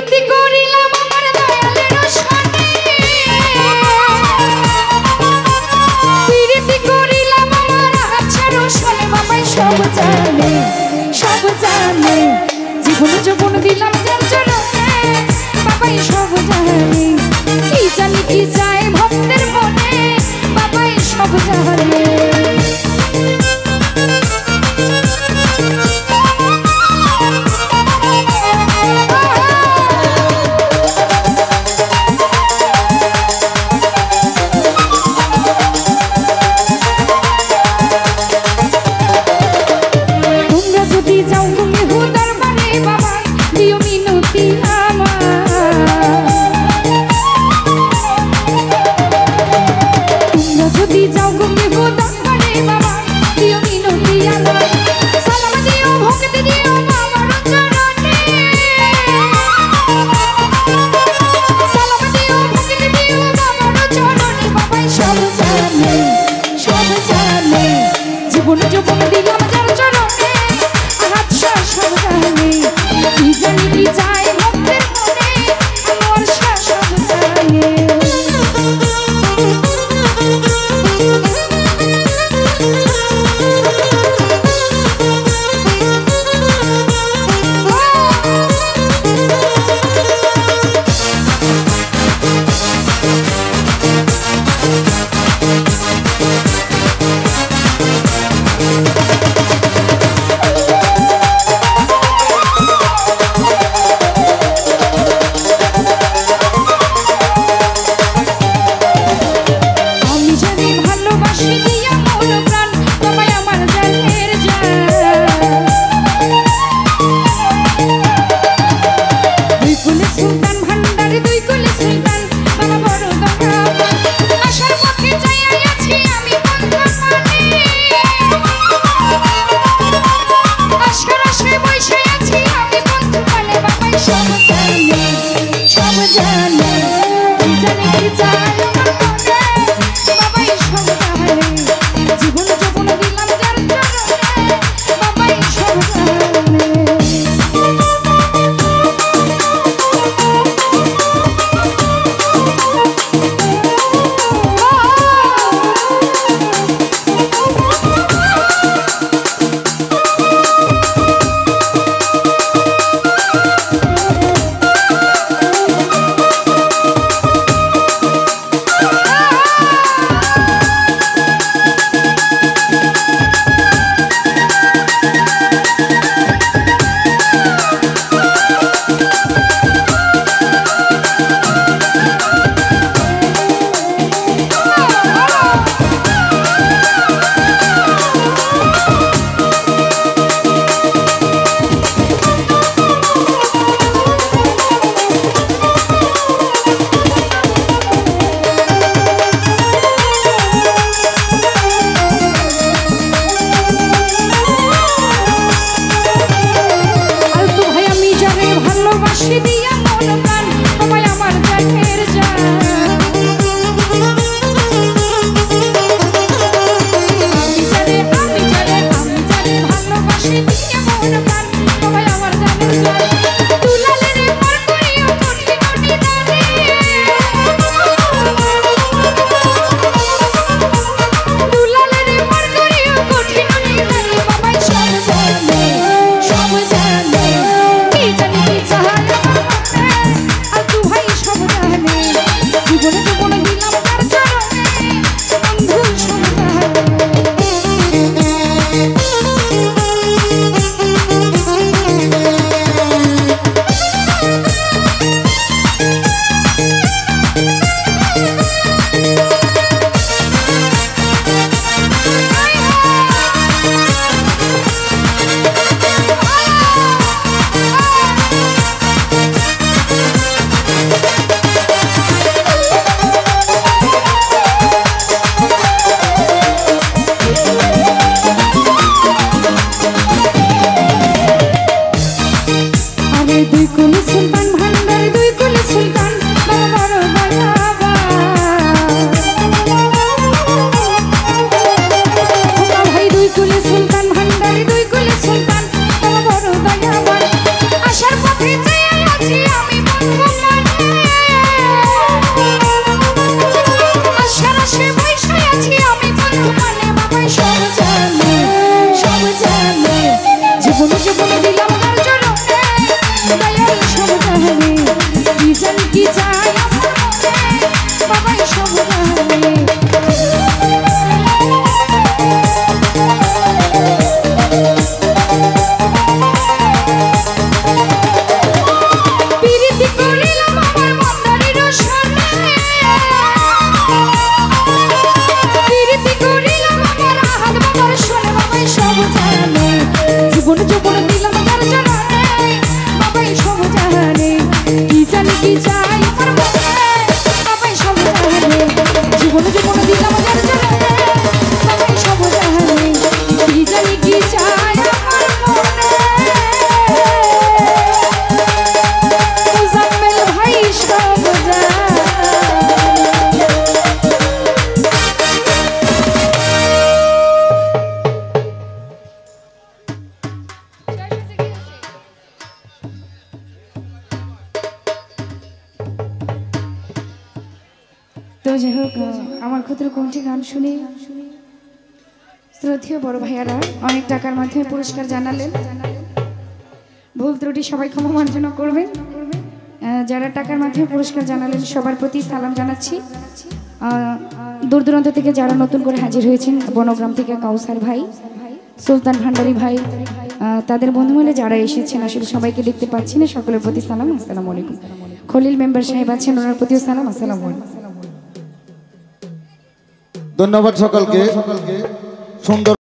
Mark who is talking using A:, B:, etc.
A: প্রীতি করিলাম আমার দয়ালের সনে, প্রীতি করিলাম আমার আছার সনে। বাবাই সব জানে, সব জানে, জীবন যৌবন দিলাম যার চরণে। বাবাই সব জানে, কি জানি কি যায় ভক্তের মনে। বাবাই সব জানে। জীবন যৌবন দিলাম যার চরণে। আচ্ছা সব জানে, কি জানি কি যায় ভক্তের মনে। আমার সব জানে। আশার পথে চেয়ে আছি আমি। তো যাই হোক আমার ক্ষুদ্র কণ্ঠে গান শুনে শ্রদ্ধেয় বড় ভাইয়ারা অনেক টাকার মাধ্যমে পুরস্কার জানালেন। ভুল ত্রুটি সবাই ক্ষমা মার্জনা করবেন। যারা টাকার মাধ্যমে পুরস্কার জানালেন সবার প্রতি সালাম জানাচ্ছি। দূর দূরান্ত থেকে যারা নতুন করে হাজির হয়েছেন, বনগ্রাম থেকে কাউসার ভাই, সুলতান ভান্ডারী ভাই, তাদের বন্ধু মিলে যারা এসেছেন, আসলে সবাইকে দেখতে পাচ্ছি না, সকলের প্রতি সালাম, আসসালামু আলাইকুম। খলিল মেম্বার সাহেব আছেন, ওনার প্রতিও সালাম, আসসালামু আলাইকুম।
B: ধন্যবাদ সকলকে। সুন্দর